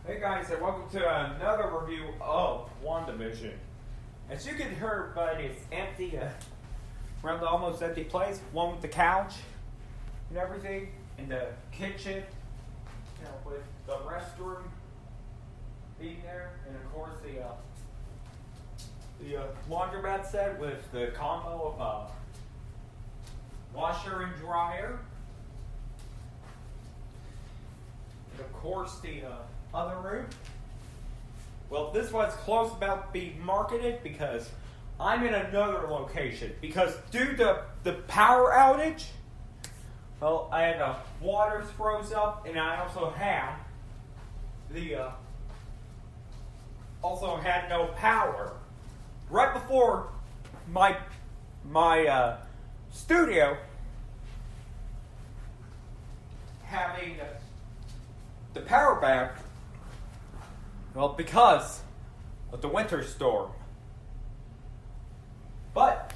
Hey guys, and welcome to another review of WandaVision. As you can hear by this empty, around the almost empty place, one with the couch and everything, and the kitchen, with the restroom being there, and of course the laundromat set with the combo of washer and dryer, and of course the other room. Well, this one's close about being marketed because I'm in another location. Because due to the power outage, well, I had the waters froze up, and I also had no power. Right before my studio having the power back. Well, because of the winter storm. But,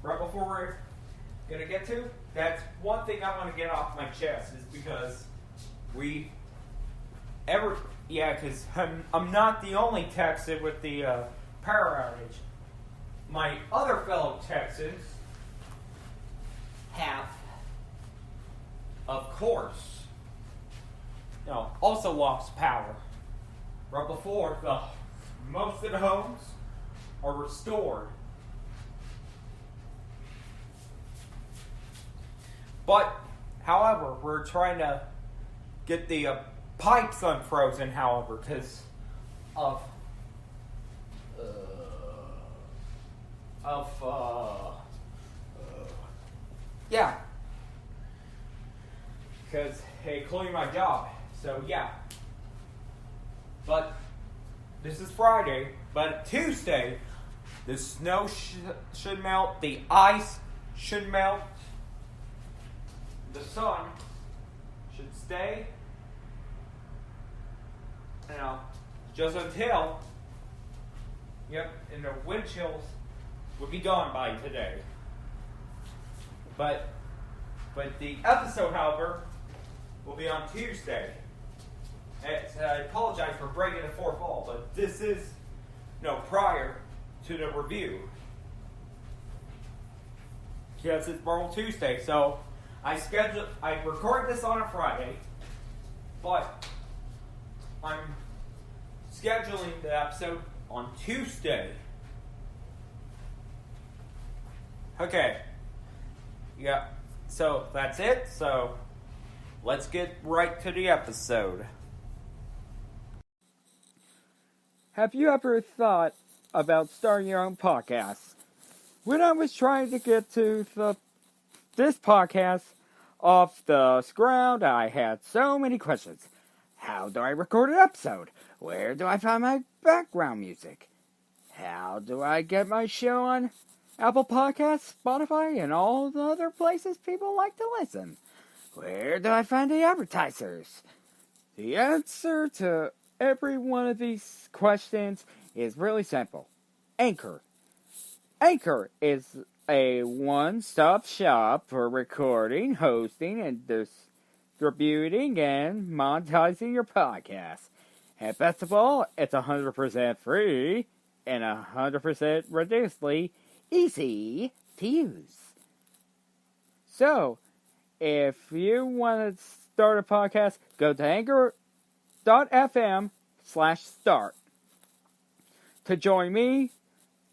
right before we're going to get to, that's one thing I want to get off my chest is because because I'm not the only Texan with the power outage. My other fellow Texans have, of course, also lost power. Right before most of the homes are restored. But, however, we're trying to get the pipes unfrozen, however, because of because including my job. So yeah. But this is Friday, but Tuesday, the snow should melt, the ice should melt, the sun should stay, just until, and the wind chills will be gone by today. But the episode, however, will be on Tuesday. I apologize for breaking the fourth wall, but this is prior to the review. Yes, it's Marvel Tuesday, so I record this on a Friday, but I'm scheduling the episode on Tuesday. Okay. Yeah. So that's it. So let's get right to the episode. Have you ever thought about starting your own podcast? When I was trying to get to this podcast off the ground, I had so many questions. How do I record an episode? Where do I find my background music? How do I get my show on Apple Podcasts, Spotify, and all the other places people like to listen? Where do I find the advertisers? The answer to every one of these questions is really simple. Anchor. Anchor is a one-stop shop for recording, hosting, and distributing and monetizing your podcast. And best of all, it's 100% free and 100% ridiculously easy to use. So, if you want to start a podcast, go to anchor.fm/start to join me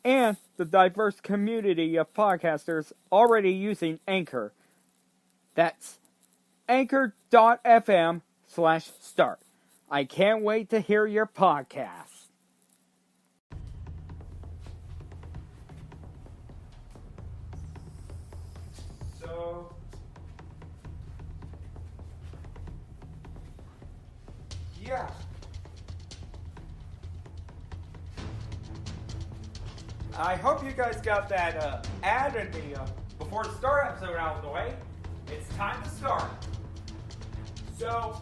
and the diverse community of podcasters already using Anchor. That's anchor.fm/start. I can't wait to hear your podcast. So, yeah. I hope you guys got that ad in the before the start episode out of the way. It's time to start. So,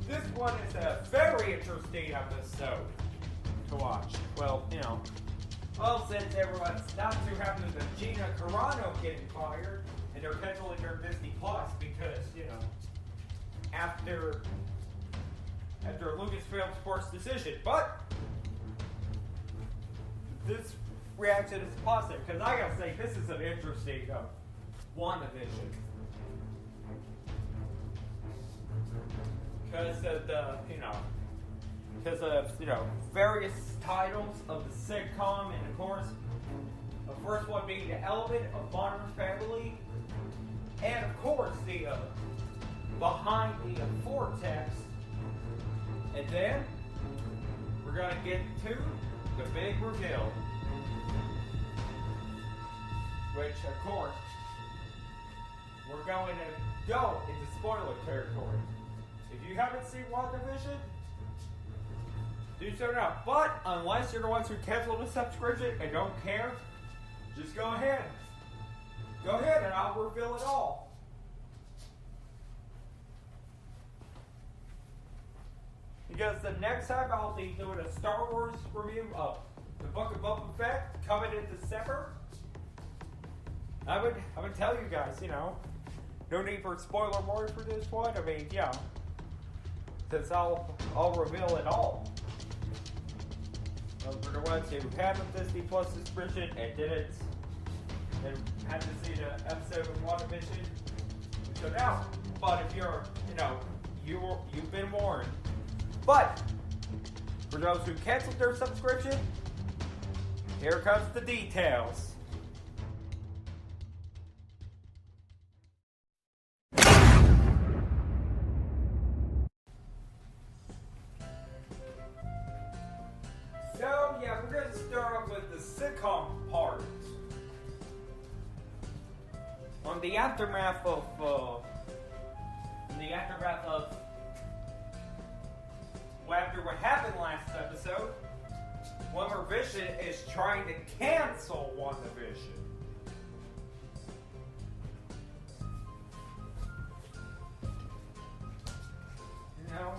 this one is a very interesting episode to watch. Well, since everyone's not too happy with Gina Carano getting fired, and they're canceling their Disney Plus because, after after Lucasfilm Sports' decision. But this reaction is positive, because I gotta say, this is an interesting WandaVision. Because of various titles of the sitcom, and of course, the first one being the element of Modern Family, and of course the behind the vortex, and then we're gonna get to the big reveal, which of course we're going to go into spoiler territory. If you haven't seen WandaVision, do so now. But unless you're the ones who canceled the subscription and don't care, just go ahead. Go ahead and I'll reveal it all. Because the next time I'll be doing a Star Wars review of the Book of Boba Fett coming in December. I would tell you guys, no need for spoiler warning for this one. I mean, yeah. Since I'll reveal it all. For the ones who have a Disney Plus subscription and didn't and had to see the episode of WandaVision, so now. But if you're, you've been warned. But for those who canceled their subscription, here comes the details. So yeah, we're going to start off with the sitcom part. On the aftermath of after what happened last episode, WandaVision is trying to cancel WandaVision.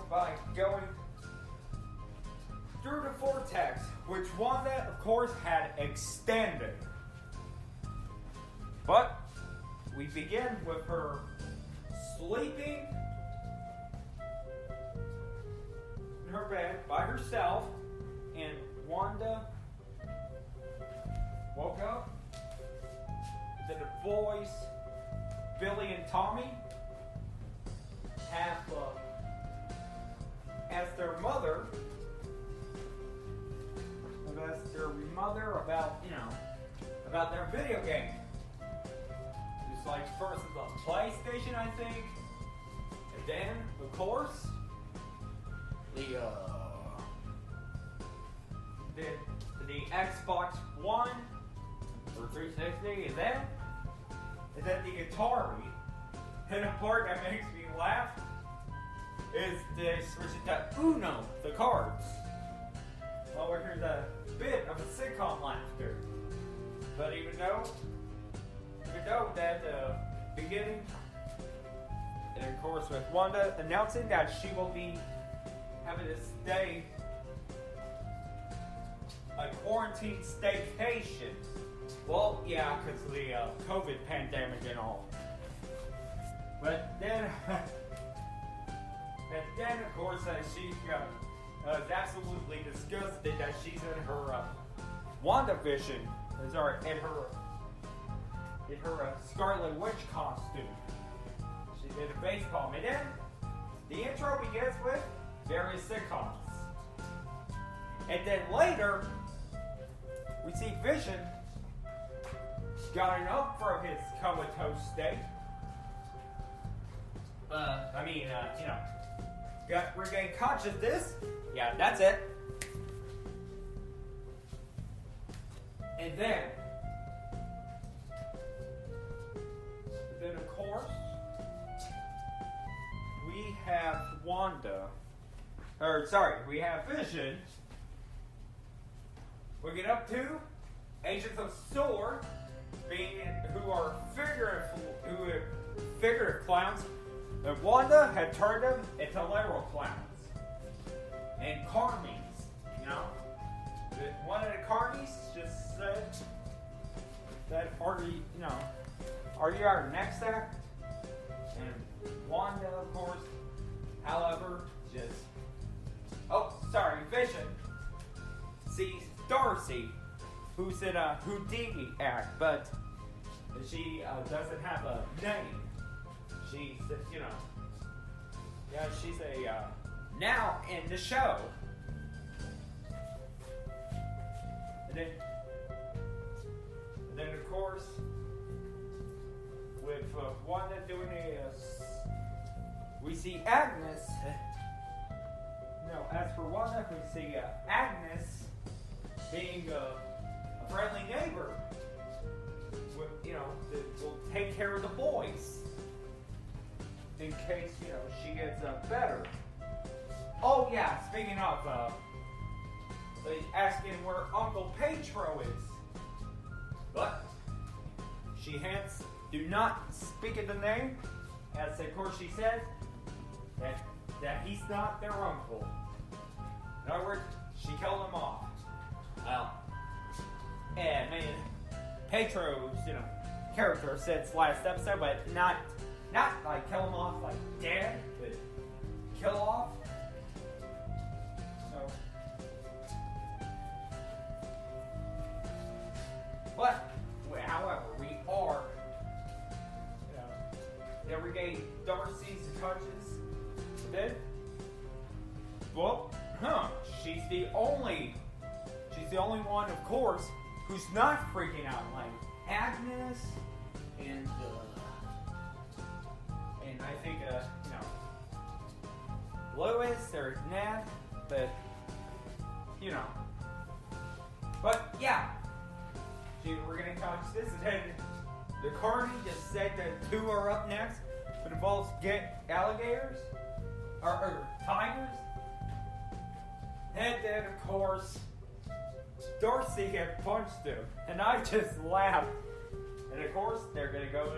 By going through the vortex, which Wanda, of course, had extended. But we begin with her sleeping in her bed by herself, and Wanda woke up. Then the boys, Billy and Tommy, have asked their mother about their video game. It's like first it's on PlayStation, I think, and then of course the Xbox One or 360, and then the Atari. And the part that makes me laugh is they switch it to Uno, the cards. Well, we hear a bit of a sitcom laughter. But even though that beginning, and of course with Wanda announcing that she will be having to stay a quarantine staycation. Well, yeah, because of the COVID pandemic and all. But then, of course, she is absolutely disgusted that she's in her WandaVision, in her Scarlet Witch costume. She did a face palm. And then the intro begins with various sitcoms. And then later, we see Vision getting up from his comatose state. Regain consciousness. Yeah, that's it. And then of course, we have we have Vision. We get up to Agents of S.W.O.R.D. who are figurative clowns. And Wanda had turned them into literal clowns. And carnies, One of the carnies just said that, are you our next act? And Wanda, of course, however, just Dorsey, who's in a Houdini act, but she doesn't have a name. She's, she's a, now in the show. And then of course, with Wanda doing we see Agnes. No, as for Wanda, we see Agnes being a friendly neighbor. That will take care of the boys in case she gets better. Oh yeah, speaking of, asking where Uncle Pedro is, but she do not speak of the name, as of course she says that he's not their uncle. In other words, she killed him off. Well, and Pedro's character said last episode, but not like kill him off like dead, but kill off. But, however, we are everyday Darcy's touches. Then, she's the only one, of course, who's not freaking out like Agnes and I think Lois or Ned, but but yeah. We're gonna touch this, and then the Carney just said that 2 are up next, but involves alligators or tigers. And then of course Darcy had punched him, and I just laughed. And of course they're gonna go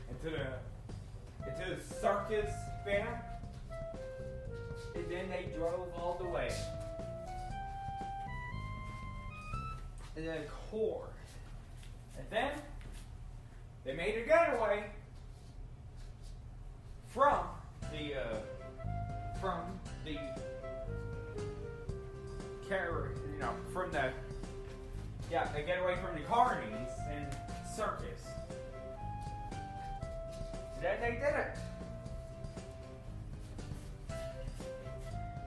into the circus van, and then they drove all the way. And then core. And then they made a getaway from the they get away from the carnies and circus. Then they did it.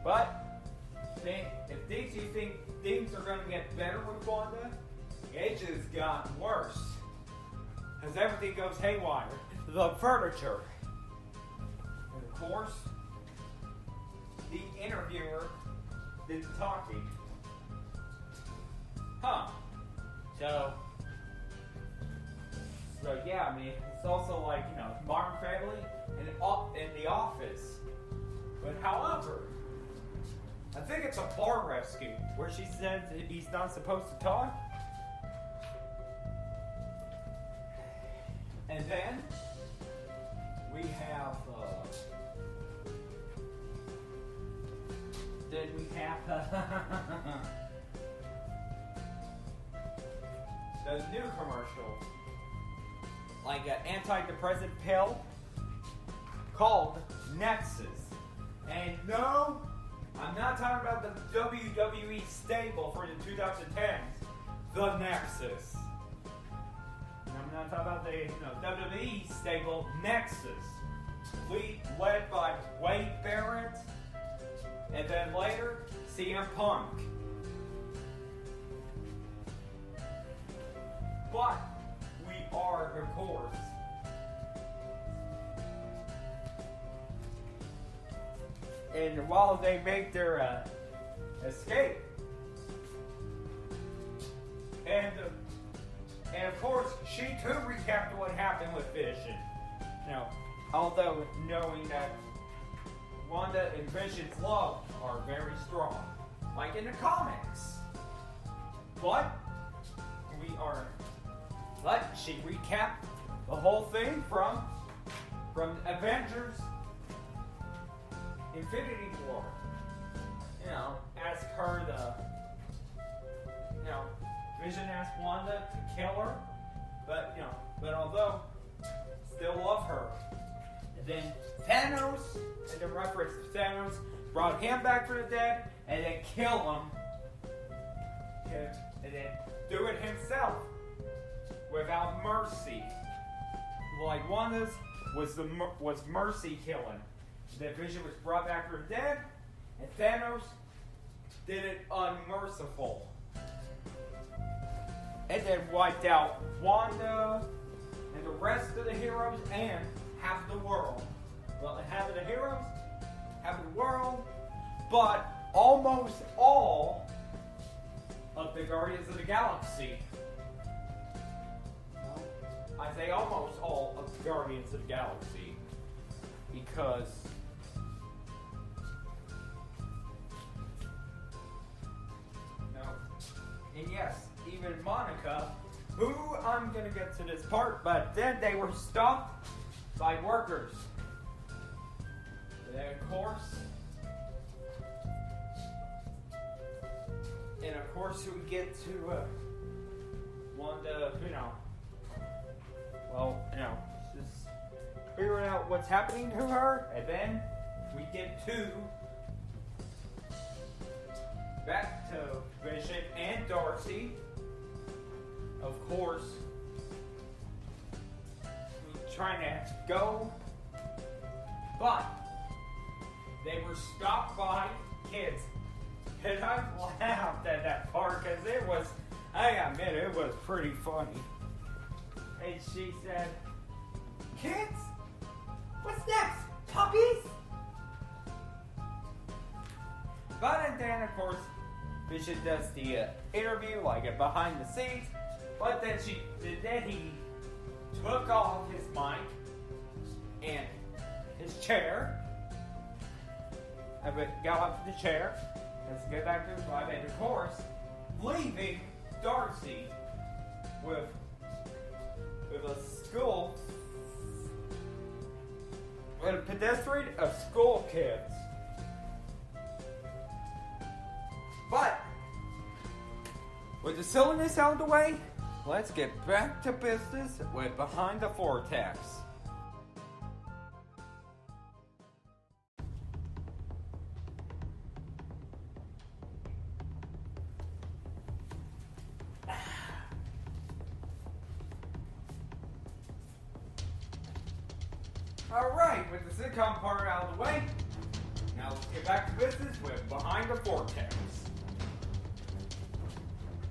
But if you think things are going to get better with Wanda, it just got worse. As everything goes haywire. The furniture. And of course, the interviewer did the talking. So yeah, I mean, it's also like, Modern Family and The Office. But however, I think it's a bar rescue where she said that he's not supposed to talk. And then we have the new commercial, like an antidepressant pill called Nexus. And no, I'm not talking about the WWE stable for the 2010s, the Nexus. And I'm not talking about the WWE stable, Nexus. Led by Wade Barrett, and then later, CM Punk. But we are, of course, and while they make their escape, and of course, she too recapped what happened with Vision. Although knowing that Wanda and Vision's love are very strong, like in the comics. But she recapped the whole thing from Avengers Infinity War. Ask her Vision asked Wanda to kill her, but although still love her. And then Thanos, and the reference to Thanos, brought him back from the dead, and then killed him. him and then do it himself without mercy. Like Wanda's was mercy killing. The Vision was brought back from the dead, and Thanos did it unmerciful. And then wiped out Wanda and the rest of the heroes and half of the world. Well, half of the heroes, half of the world, but almost all of the Guardians of the Galaxy. I say almost all of the Guardians of the Galaxy because and yes, even Monica, who I'm gonna get to this part, but then they were stopped by workers. And of course, we get to Wanda, just figuring out what's happening to her, and then we get to back to Vision and Darcy. Of course, trying to go, but they were stopped by kids. And I laughed at that part because I admit it was pretty funny. And she said, "Kids? What's next? Puppies?" But then, of course, Vision does the interview, like behind the scenes. But then he took off his mic and his chair. Got off the chair. Let's get back to his life. And of course, leaving Darcy with a pedestrian of school kids. But with the silliness out of the way, let's get back to business with Behind the Vortex. Alright, with the sitcom part out of the way, now let's get back to business with Behind the Vortex.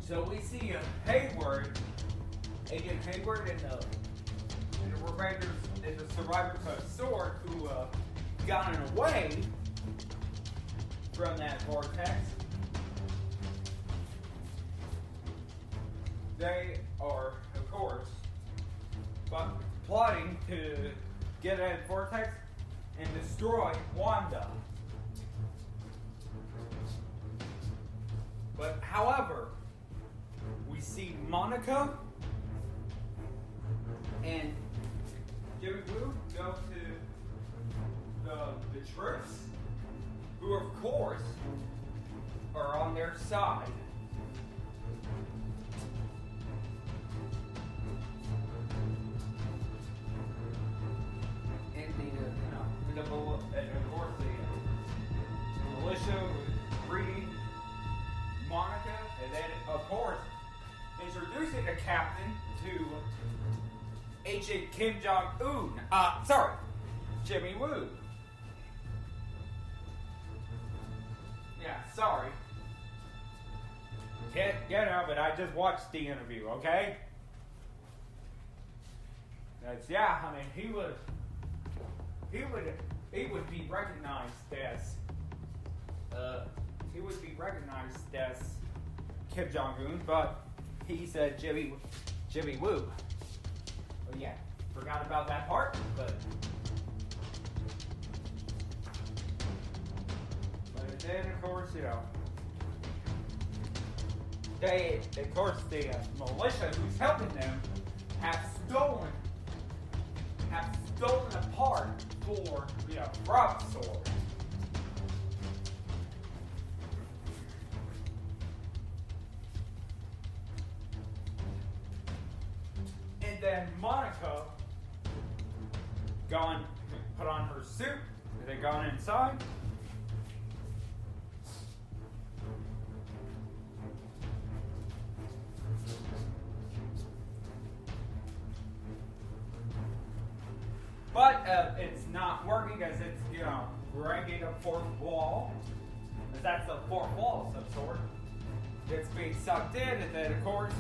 So we see Agent Hayward and the survivors of S.W.O.R.D. who gotten away from that vortex. They are, of course, plotting to get at the vortex and destroy Wanda. But however, we see Monica and Jimmy Woo go to the troops, who of course are on their side. And of course the militia reading Monica, and then of course introducing the captain to Agent Kim Jong-un. Jimmy Woo. Yeah, sorry. Can't get out of it. I just watched the interview, okay? He would be recognized as Kim Jong-un, but he said Jimmy Woo. Oh yeah, forgot about that part, but then of course, the militia who's helping them have stolen a part for Rob's sword. And then Monica put on her suit, and they gone inside. it's not working because it's, breaking a fourth wall. That's a fourth wall of some sort. It's being sucked in, and then of course,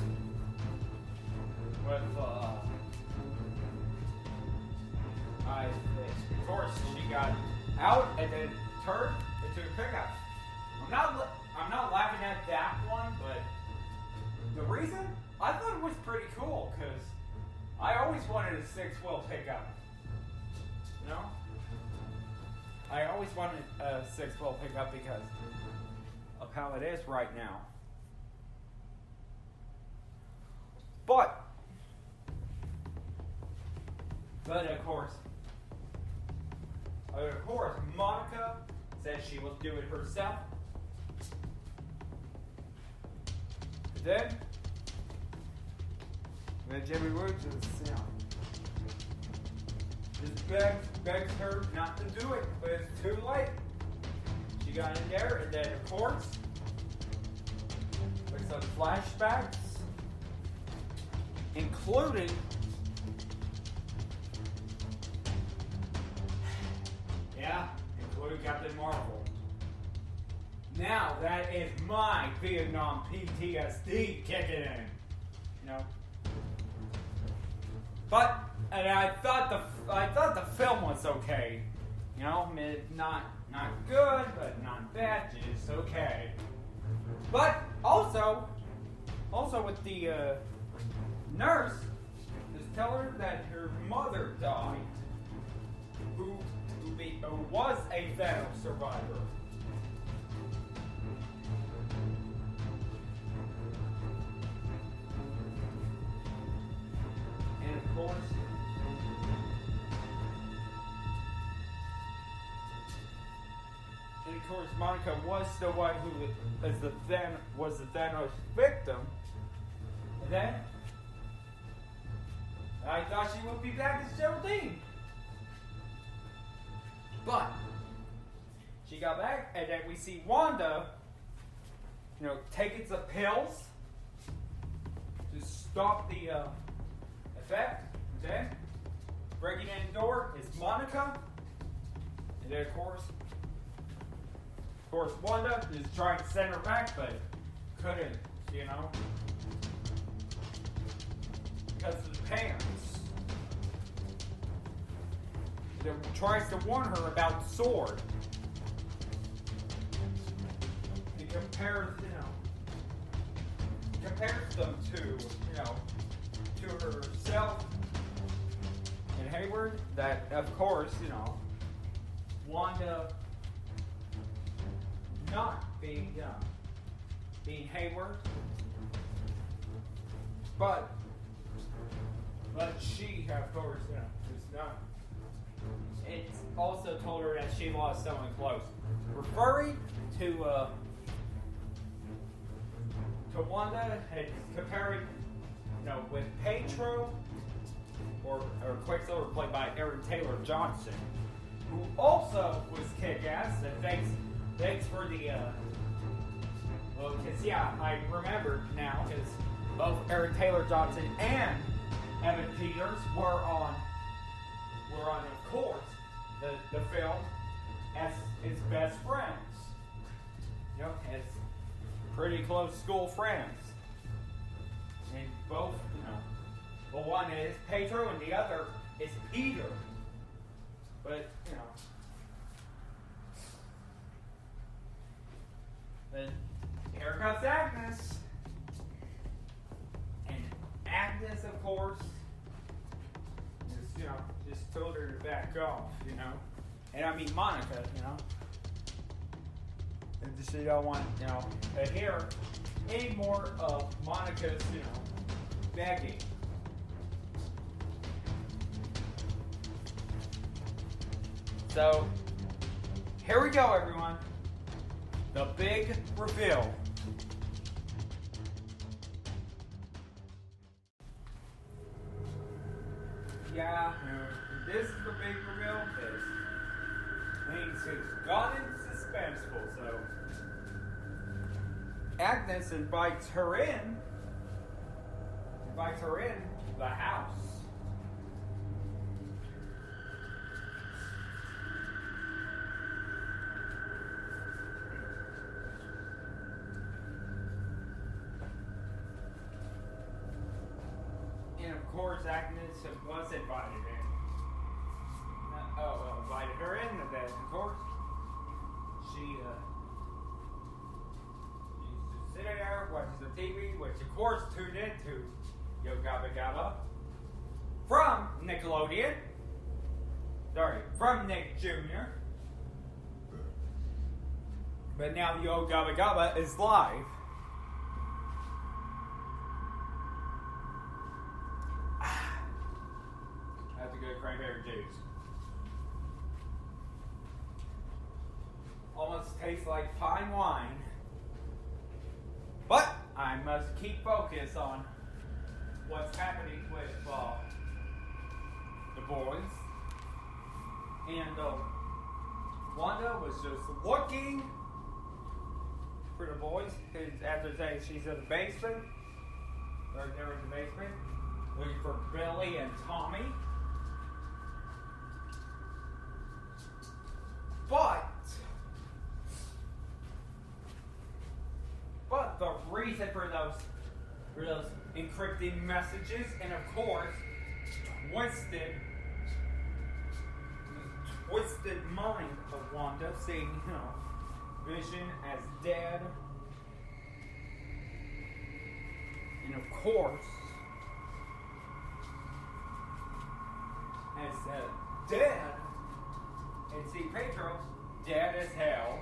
she got out and then turned into a pickup. I'm not laughing at that one, but the reason I thought it was pretty cool because I always wanted a six-wheel pickup. I always wanted a six-wheel pickup because of how it is right now. But of course, Monica said she will do it herself. Then Jimmy Woods just begs her not to do it, but it's too late. She got in there, and then of course, with some flashbacks, including Captain Marvel. Now that is my Vietnam PTSD kicking in, But I thought the film was okay, not good, but not bad, just okay. But also with the nurse, just tell her that her mother died, who was a Thanos survivor. And of course, Monica was the one who was the Thanos victim. And then I thought she would be back as Geraldine. But she got back, and then we see Wanda, taking some pills to stop the effect. And then breaking in the door is Monica, and then of course, Wanda is trying to send her back, but couldn't, because of the parents. That tries to warn her about the sword. It compares them to herself and Hayward. That of course, Wanda not being Hayward, but she, of course, is not. It's also told her that she lost someone close, referring to Wanda and comparing, with Pietro or Quicksilver, played by Aaron Taylor Johnson, who also was kick-ass. And thanks for the because I remember now because both Aaron Taylor Johnson and Evan Peters were on, of course, the film as his best friends. As pretty close school friends. And both, one is Pedro and the other is Peter. But, then here comes Agnes. And Agnes, of course, just told her to back off, And I mean Monica, And she don't want, to hear any more of Monica's, begging. So, here we go, everyone. The big reveal. Yeah, this is the big reveal. Things have gone suspenseful, so Agnes invites her in the house. course, Agnes was invited in. Invited her in, and then, of course, she used to sit there, watches the TV, which, of course, tuned into Yo Gabba Gabba from Nickelodeon. Sorry, from Nick Jr. But now Yo Gabba Gabba is live. That's a good cranberry juice. Almost tastes like fine wine. But I must keep focus on what's happening with the boys. And Wanda was just looking for the boys. After saying she's in the basement, or they're in the basement, looking for Billy and Tommy. But the reason for those encrypting messages, and of course, twisted mind of Wanda, seeing, Vision as dead, and of course, as dead, and see Pedro dead as hell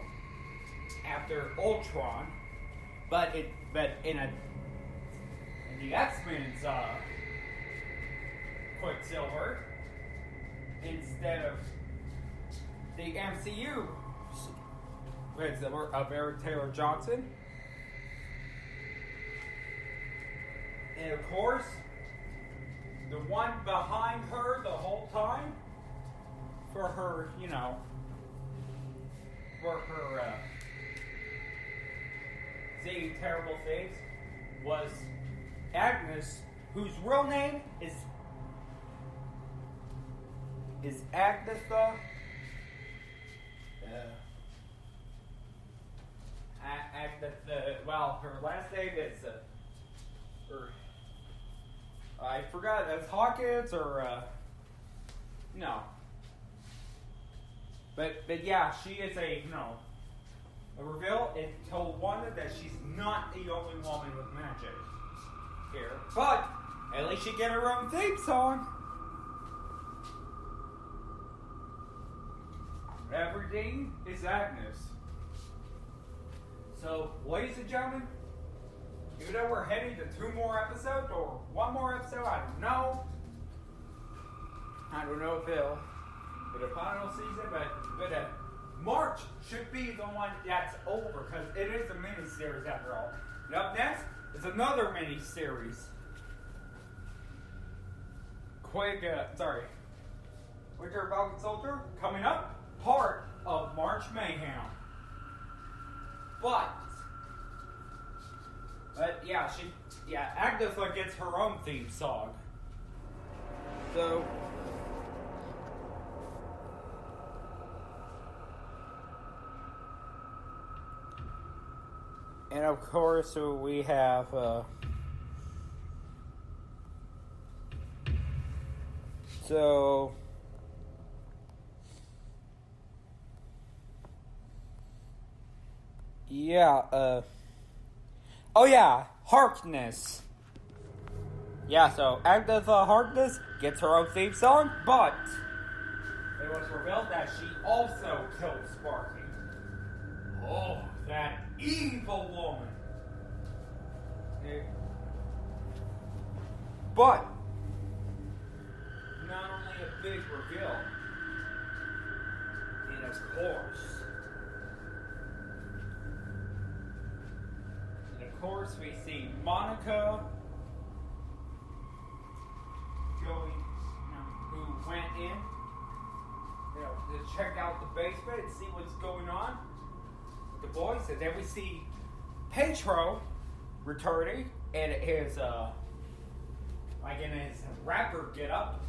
after Ultron, but in the X-Men's Quicksilver instead of the MCU Quicksilver of Eric Taylor Johnson. And of course, the one behind her the whole time for her, saying terrible things was Agnes, whose real name is Agatha. Well, her last name is I forgot. It's Hawkins or no. But yeah, she is a reveal. It told Wanda that she's not the only woman with magic here, but at least she get her own theme song. Everything is Agnes. So, ladies and gentlemen, even though we're heading to 2 more episodes or 1 more episode, I don't know. I don't know if it'll be the final season, but March should be the one that's over because it is a mini-series after all. And up next is another mini-series. Winter Falcon Soldier coming up. Part of March Mayhem. But yeah, Agatha gets her own theme song. So and of course we have Harkness. Yeah, so Agatha Harkness gets her own theme song, but it was revealed that she also killed Sparky. Oh, that evil woman. But not only a big reveal, and of course, we see Monica who went in, to check out the basement and see what's going on with the boys. And then we see Pedro returning in his rapper getup,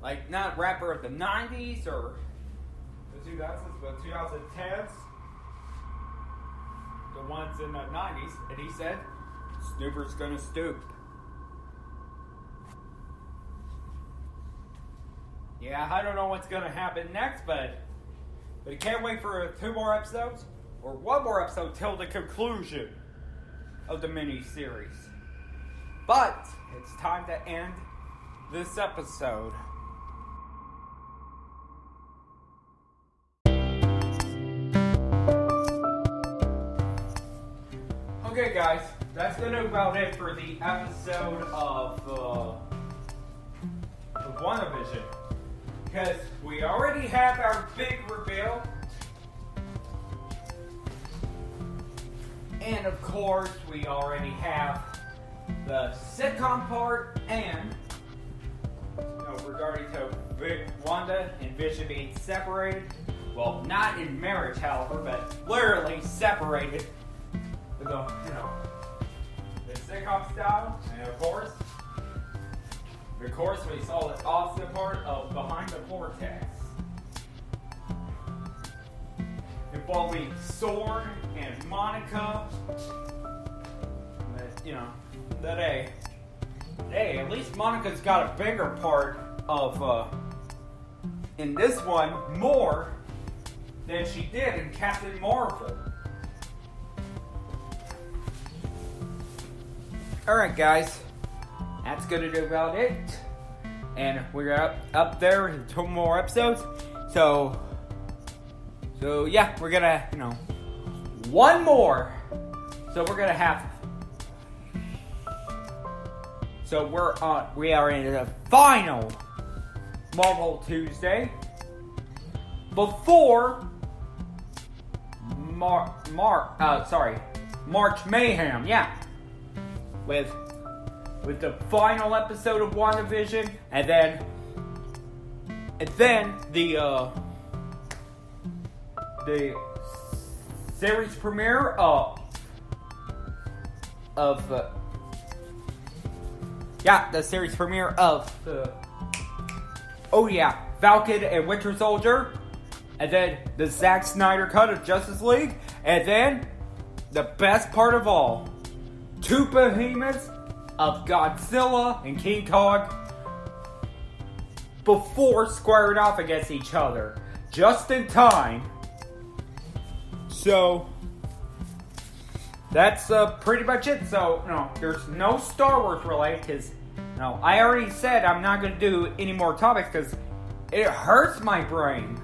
like not rapper of the '90s or the 2000s, but 2010s. The ones in the 90s, and he said, Snooper's gonna stoop. Yeah, I don't know what's gonna happen next, but I can't wait for 2 more episodes or 1 more episode till the conclusion of the mini-series. But it's time to end this episode. Okay, guys, that's gonna about it for the episode of WandaVision. Because we already have our big reveal. And of course, we already have the sitcom part and regarding to Wanda and Vision being separated. Well, not in marriage, however, but literally separated. The sitcom style, and of course, we saw the awesome part of Behind the Vortex, involving Sword and Monica. But, hey, at least Monica's got a bigger part of, in this one, more than she did in Captain Marvel. Alright, guys, that's gonna do about it. And we're up there in 2 more episodes. So yeah, we're gonna, 1 more. So we're gonna have. So we are in the final Marvel Tuesday before March Mayhem. Yeah. With the final episode of WandaVision, and then the series premiere of the series premiere of Falcon and Winter Soldier, and then the Zack Snyder cut of Justice League, and then the best part of all, 2 behemoths of Godzilla and King Kong before squaring off against each other, just in time. So that's pretty much it. So there's no Star Wars related, because I already said I'm not going to do any more topics because it hurts my brain,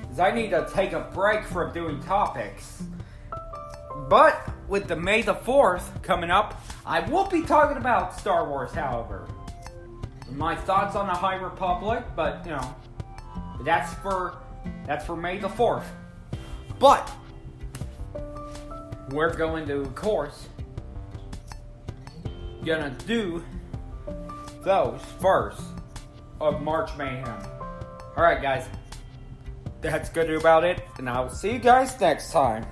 because I need to take a break from doing topics. But with the May the 4th coming up, I will be talking about Star Wars, however. My thoughts on the High Republic, but that's for May the 4th. But we're going to, of course, gonna do those first of March Mayhem. Alright, guys, that's gonna do about it, and I will see you guys next time.